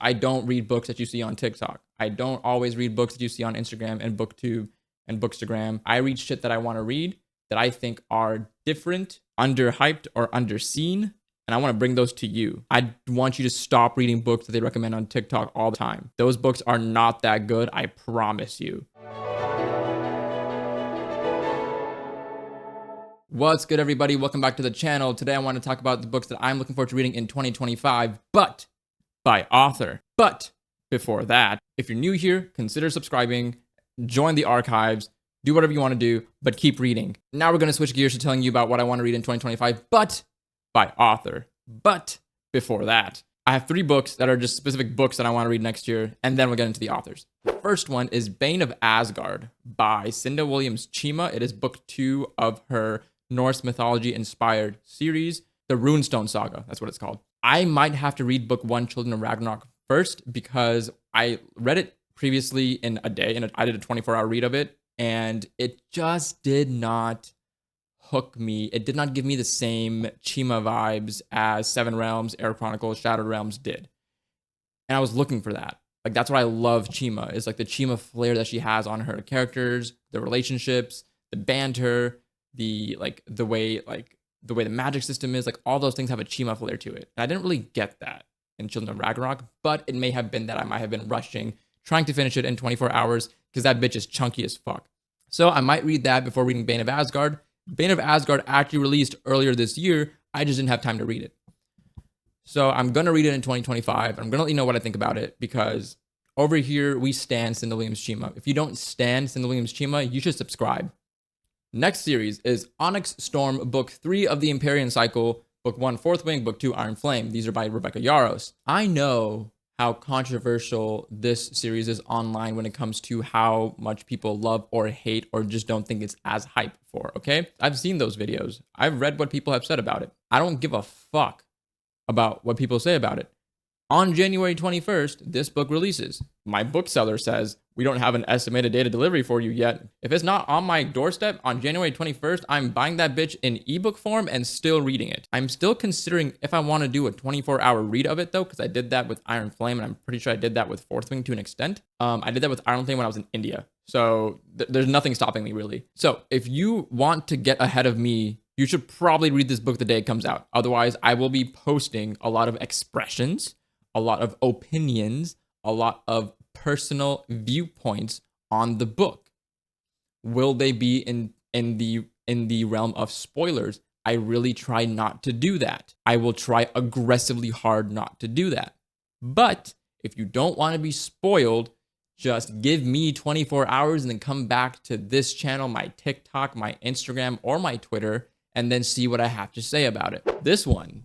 I don't read books that you see on TikTok. I don't always read books that you see on Instagram and BookTube and Bookstagram. I read shit that I want to read that I think are different, underhyped, or underseen. And I want to bring those to you. I want you to stop reading books that they recommend on TikTok all the time. Those books are not that good, I promise you. What's good, everybody? Welcome back to the channel. Today I want to talk about the books that I'm looking forward to reading in 2025, but by author. But before that, if you're new here, consider subscribing, join the archives, do whatever you want to do, but keep reading. Now we're going to switch gears to telling you about what I want to read in 2025, but by author. But before that, I have 3 books that are just specific books that I want to read next year, and then we'll get into the authors. The first one is Bane of Asgard by Cinda Williams Chima. It is book 2 of her Norse mythology-inspired series, the Runestone Saga. That's what it's called. I might have to read book 1, Children of Ragnarok, first, because I read it previously in a day, and I did a 24-hour read of it, and it just did not hook me. It did not give me the same Chima vibes as Seven Realms, Air Chronicles, Shattered Realms did. And I was looking for that. Like, that's what I love Chima, is like the Chima flair that she has on her characters, the relationships, the banter, the way the magic system is, like all those things have a Chima flair to it. And I didn't really get that in Children of Ragnarok, but it may have been that I might have been rushing, trying to finish it in 24 hours, because that bitch is chunky as fuck. So I might read that before reading Bane of Asgard. Bane of Asgard actually released earlier this year. I just didn't have time to read it. So I'm going to read it in 2025. I'm going to let you know what I think about it, because over here we stan Cinda Williams Chima. If you don't stan Cinda Williams Chima, you should subscribe. Next series is Onyx Storm, book 3 of the Empyrean Cycle, book 1, Fourth Wing, book 2, Iron Flame. These are by Rebecca Yarros. I know how controversial this series is online when it comes to how much people love or hate or just don't think it's as hype for, okay? I've seen those videos. I've read what people have said about it. I don't give a fuck about what people say about it. On January 21st, this book releases. My bookseller says, we don't have an estimated date of delivery for you yet. If it's not on my doorstep on January 21st, I'm buying that bitch in ebook form and still reading it. I'm still considering if I want to do a 24-hour read of it, though, because I did that with Iron Flame, and I'm pretty sure I did that with Fourth Wing to an extent. I did that with Iron Flame when I was in India. So there's nothing stopping me, really. So if you want to get ahead of me, you should probably read this book the day it comes out. Otherwise, I will be posting a lot of expressions, a lot of opinions, a lot of personal viewpoints on the book. Will they be in the realm of spoilers? I really try not to do that. I will try aggressively hard not to do that. But if you don't want to be spoiled, just give me 24 hours and then come back to this channel, my TikTok, my Instagram, or my Twitter, and then see what I have to say about it. This one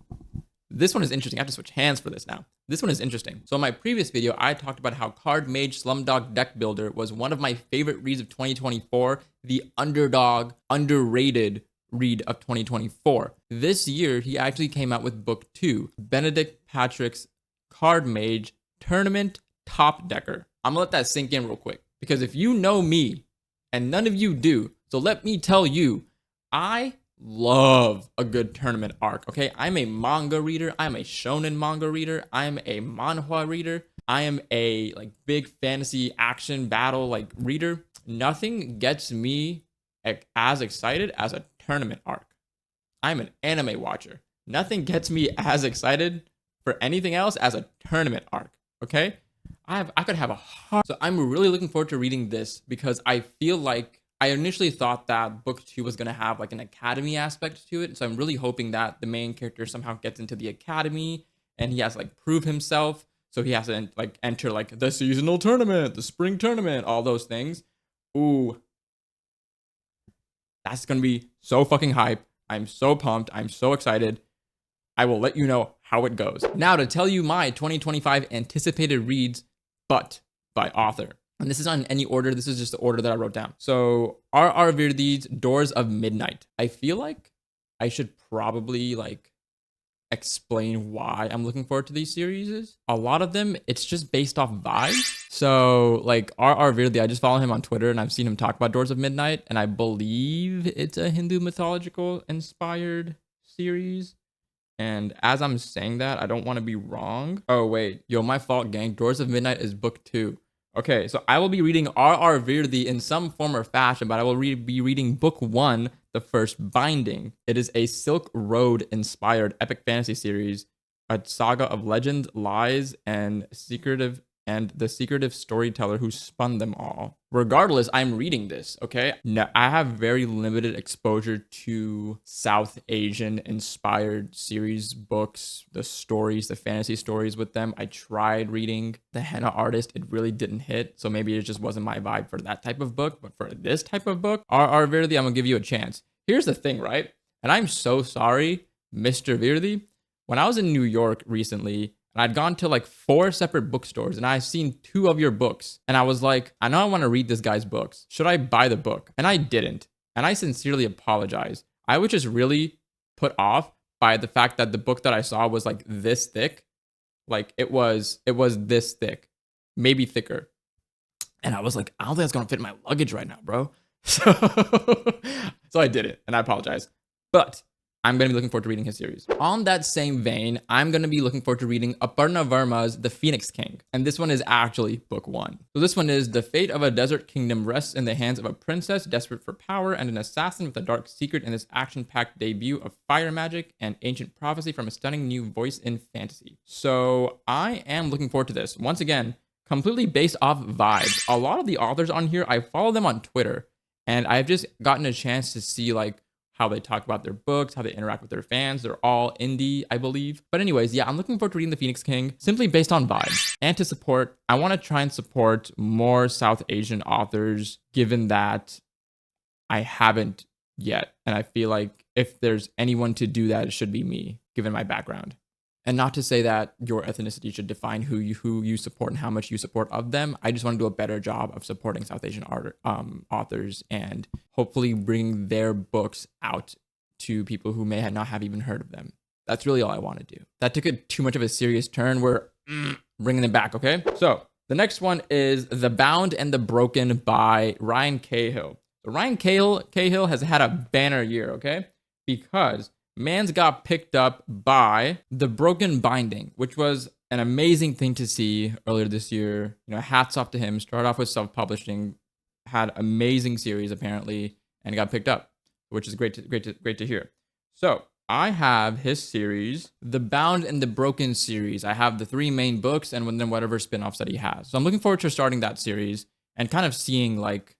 is interesting. I have to switch hands for this now. This one is interesting. So in my previous video, I talked about how Card Mage Slumdog Deck Builder was one of my favorite reads of 2024, the underdog, underrated read of 2024. This year, he actually came out with book 2, Benedict Patrick's Card Mage Tournament Top Decker. I'm gonna let that sink in real quick, because if you know me, and none of you do, so let me tell you, I love a good tournament arc, okay? I'm a manga reader. I'm a shonen manga reader. I'm a manhwa reader. I am a big fantasy action battle reader. Nothing gets me as excited as a tournament arc. I'm an anime watcher. Nothing gets me as excited for anything else as a tournament arc, okay? I could have a hard... So I'm really looking forward to reading this, because I feel like I initially thought that book 2 was going to have an academy aspect to it. So I'm really hoping that the main character somehow gets into the academy and he has to prove himself. So he has to enter the seasonal tournament, the spring tournament, all those things. Ooh, that's going to be so fucking hype. I'm so pumped. I'm so excited. I will let you know how it goes. Now to tell you my 2025 anticipated reads, but by author. And this is not in any order. This is just the order that I wrote down. So R.R. Virdi's Doors of Midnight. I feel like I should probably explain why I'm looking forward to these series. A lot of them, it's just based off vibes. So R.R. Virdi, I just follow him on Twitter and I've seen him talk about Doors of Midnight. And I believe it's a Hindu mythological inspired series. And as I'm saying that, I don't want to be wrong. Oh, wait. Yo, my fault, gang. Doors of Midnight is book 2. Okay, so I will be reading R.R. Virdi in some form or fashion, but I will be reading book 1, The First Binding. It is a Silk Road-inspired epic fantasy series, a saga of legend, lies, and the secretive storyteller who spun them all. Regardless, I'm reading this, okay? Now, I have very limited exposure to South Asian inspired series books, the stories, the fantasy stories with them. I tried reading The Henna Artist. It really didn't hit, so maybe it just wasn't my vibe for that type of book. But for this type of book, R.R. Virdi, I'm gonna give you a chance. Here's the thing, right? And I'm so sorry, Mr. Virdi. When I was in New York recently, and I'd gone to like 4 separate bookstores and I've seen 2 of your books. And I was like, I know I want to read this guy's books. Should I buy the book? And I didn't. And I sincerely apologize. I was just really put off by the fact that the book that I saw was like this thick. Like it was this thick, maybe thicker. And I was like, I don't think that's going to fit in my luggage right now, bro. So I did it and I apologize. But I'm going to be looking forward to reading his series. On that same vein, I'm going to be looking forward to reading Aparna Verma's The Phoenix King. And this one is actually book 1. So this one is: the fate of a desert kingdom rests in the hands of a princess desperate for power and an assassin with a dark secret in this action-packed debut of fire magic and ancient prophecy from a stunning new voice in fantasy. So I am looking forward to this. Once again, completely based off vibes. A lot of the authors on here, I follow them on Twitter, and I've just gotten a chance to see like how they talk about their books, how they interact with their fans. They're all indie, I believe. But anyways, yeah, I'm looking forward to reading The Phoenix King simply based on vibes. And to support, I want to try and support more South Asian authors, given that I haven't yet. And I feel like if there's anyone to do that, it should be me, given my background. And not to say that your ethnicity should define who you support and how much you support of them. I just want to do a better job of supporting South Asian authors and hopefully bring their books out to people who may not have even heard of them. That's really all I want to do. That took it too much of a serious turn. We're bringing it back, okay? So the next one is The Bound and the Broken by Ryan Cahill. So Ryan Cahill has had a banner year, okay? Because man's got picked up by The Broken Binding, which was an amazing thing to see earlier this year. You know, hats off to him. Started off with self-publishing, had amazing series apparently, and got picked up, which is great to hear. So I have his series, The Bound and the Broken series. I have the 3 main books and then whatever spin-offs that he has. So I'm looking forward to starting that series and kind of seeing like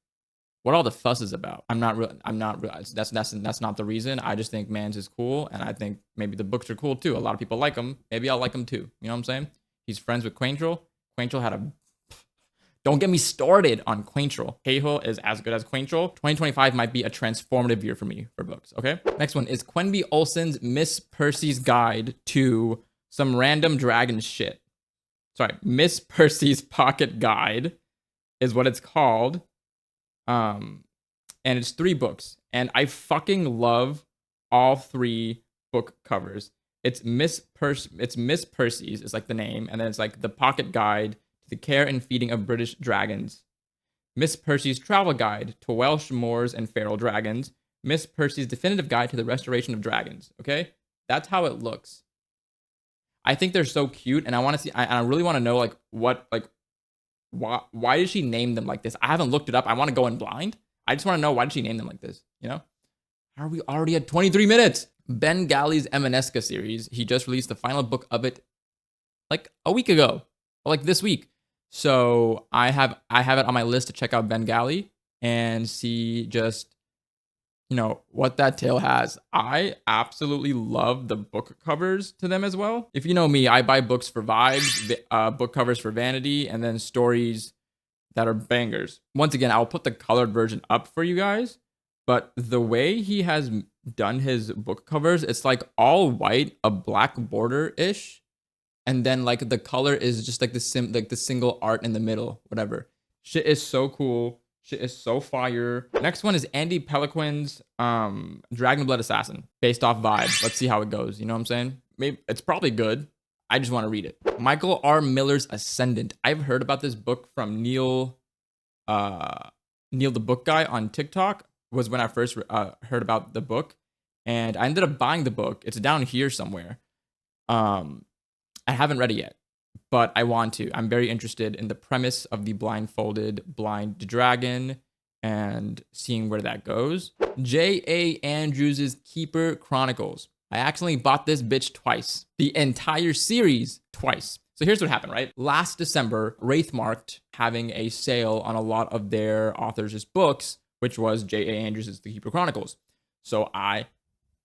what all the fuss is about. I'm not that's not the reason. I just think Mans is cool, and I think maybe the books are cool too. A lot of people like him. Maybe I'll like him too. You know what I'm saying? He's friends with Quaintrell. Quaintrell had a don't get me started on Quaintrell. Cahill is as good as Quaintrell. 2025 might be a transformative year for me for books, okay? Next one is Quenby Olson's Miss Percy's Guide to some random dragon shit. Sorry, Miss Percy's Pocket Guide is what it's called. And it's 3 books, and I fucking love all 3 book covers. It's Miss Percys is like the name, and then it's like the Pocket Guide to the Care and Feeding of British Dragons, Miss Percy's Travel Guide to Welsh Moors and Feral Dragons, Miss Percy's Definitive Guide to the Restoration of Dragons. Okay, that's how it looks. I think they're so cute, and I want to see. I really want to know like what like. Why did she name them like this? I haven't looked it up. I want to go in blind. I just want to know, why did she name them like this? You know? Are we already at 23 minutes? Ben Galli's Emaneska series. He just released the final book of it like a week ago. Or like this week. So I have it on my list to check out Ben Galli and see just, you know, what that tale has. I absolutely love the book covers to them as well. If you know me, I buy books for vibes, book covers for vanity, and then stories that are bangers. Once again, I'll put the colored version up for you guys, but the way he has done his book covers, it's like all white, a black border-ish, and then like the color is just like the single art in the middle, whatever. Shit is so cool. Shit is so fire. Next one is Andy Peloquin's Dragonblood Assassin, based off vibe. Let's see how it goes. You know what I'm saying? Maybe it's probably good. I just want to read it. Michael R. Miller's Ascendant. I've heard about this book from Neil the Book Guy on TikTok. Was when I first heard about the book, and I ended up buying the book. It's down here somewhere. I haven't read it yet, but I want to. I'm very interested in the premise of the blindfolded blind dragon and seeing where that goes. J.A. Andrews' Keeper Chronicles. I accidentally bought this bitch twice. The entire series twice. So here's what happened, right? Last December, Wraithmarked having a sale on a lot of their authors' books, which was J.A. Andrews' The Keeper Chronicles. So I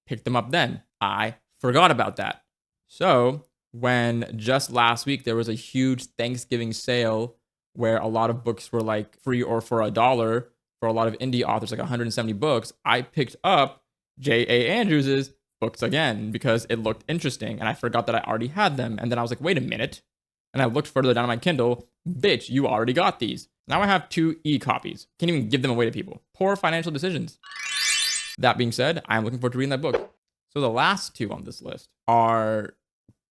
picked them up then. I forgot about that. So when just last week there was a huge Thanksgiving sale where a lot of books were like free or for $1 for a lot of indie authors, like 170 books, I picked up J.A. Andrews' books again because it looked interesting and I forgot that I already had them. And then I was like, wait a minute. And I looked further down on my Kindle. Bitch, you already got these. Now I have 2 e-copies. Can't even give them away to people. Poor financial decisions. That being said, I'm looking forward to reading that book. So the last 2 on this list are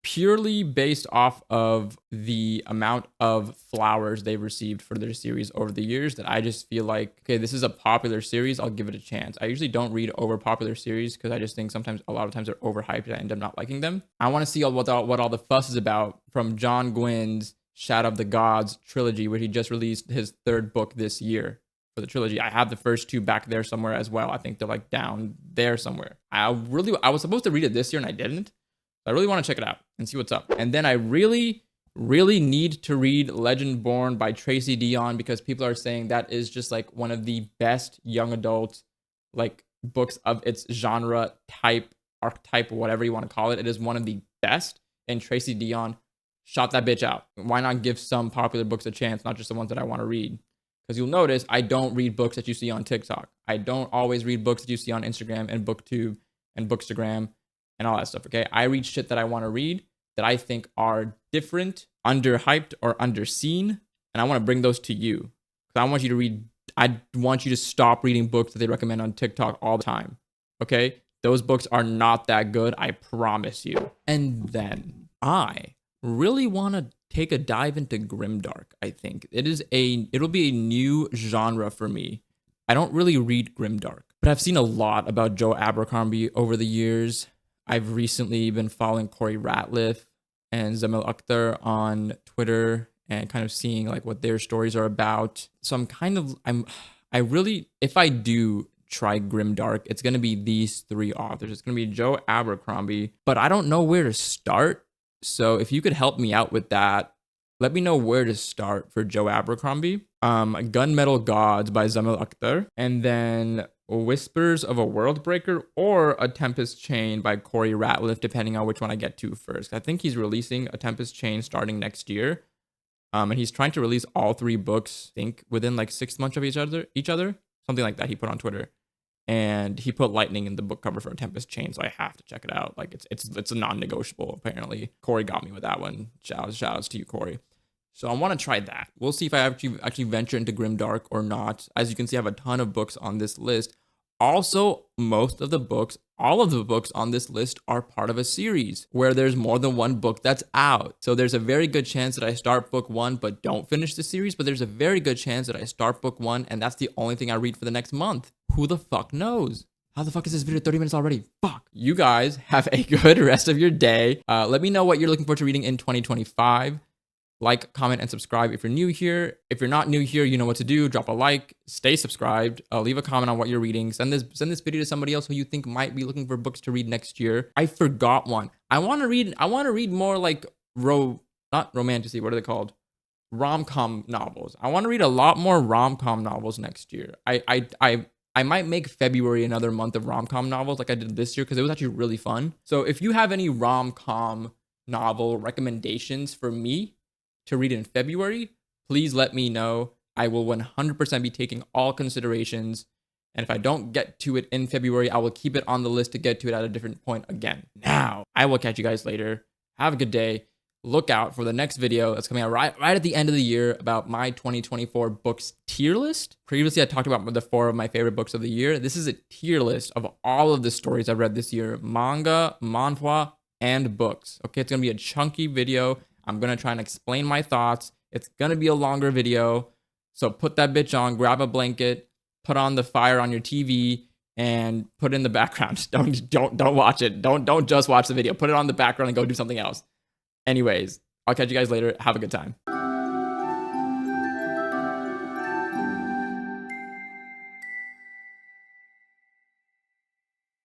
purely based off of the amount of flowers they've received for their series over the years that I just feel like, okay, this is a popular series, I'll give it a chance. I usually don't read over popular series because I just think sometimes, a lot of times they're overhyped and I end up not liking them. I want to see what all the fuss is about from John Gwynn's Shadow of the Gods trilogy, where he just released his 3rd book this year for the trilogy. I have the first 2 back there somewhere as well. I think they're like down there somewhere. I was supposed to read it this year and I didn't. I really want to check it out and see what's up. And then I really need to read Legend Born by Tracy Dion because people are saying that is just like one of the best young adult like books of its genre, type, archetype, whatever you want to call it. It is one of the best. And Tracy Dion shot that bitch out. Why not give some popular books a chance, not just the ones that I want to read? Because you'll notice I don't read books that you see on TikTok. I don't always read books that you see on Instagram and BookTube and Bookstagram and all that stuff, okay? I read shit that I want to read that I think are different, underhyped, or underseen, and I want to bring those to you. Because I want you to stop reading books that they recommend on TikTok all the time, okay? Those books are not that good, I promise you. And then I really want to take a dive into grimdark, I think. It'll be a new genre for me. I don't really read grimdark, but I've seen a lot about Joe Abercrombie over the years. I've recently been following Corey Ratliff and Zamil Akhtar on Twitter and kind of seeing like what their stories are about. So if I do try grimdark, it's going to be these 3 authors. It's going to be Joe Abercrombie, but I don't know where to start. So if you could help me out with that, let me know where to start for Joe Abercrombie. Gunmetal Gods by Zamil Akhtar, and then Whispers of a Worldbreaker or A Tempest Chain by Corey Ratliff, depending on which one I get to first. I think he's releasing A Tempest Chain starting next year. And he's trying to release all 3 books, I think, within like 6 months of each other. Something like that he put on Twitter. And he put lightning in the book cover for A Tempest Chain, so I have to check it out. Like it's a non-negotiable, apparently. Corey got me with that one. Shout outs to you, Corey. So I want to try that. We'll see if I actually venture into grimdark or not. As you can see, I have a ton of books on this list. Also, all of the books on this list are part of a series where there's more than one book that's out. So there's a very good chance that I start book 1 but don't finish the series, but there's a very good chance that I start book 1 and that's the only thing I read for the next month. Who the fuck knows? How the fuck is this video 30 minutes already? Fuck. You guys have a good rest of your day. Let me know what you're looking forward to reading in 2025. Like, comment, and subscribe if you're new here. If you're not new here, you know what to do. Drop a like, stay subscribed, leave a comment on what you're reading. Send this video to somebody else who you think might be looking for books to read next year. I forgot one. I want to read more like not romantasy, what are they called? Rom-com novels. I want to read a lot more rom-com novels next year. I might make February another month of rom-com novels like I did this year because it was actually really fun. So if you have any rom-com novel recommendations for me to read in February, please let me know. I will 100% be taking all considerations. And if I don't get to it in February, I will keep it on the list to get to it at a different point again. Now, I will catch you guys later. Have a good day. Look out for the next video that's coming out right at the end of the year about my 2024 books tier list. Previously, I talked about the 4 of my favorite books of the year. This is a tier list of all of the stories I've read this year. Manga, manhwa, and books. Okay, it's going to be a chunky video. I'm going to try and explain my thoughts. It's going to be a longer video. So put that bitch on, grab a blanket, put on the fire on your TV, and put it in the background. Don't watch it. Don't just watch the video. Put it on the background and go do something else. Anyways, I'll catch you guys later. Have a good time.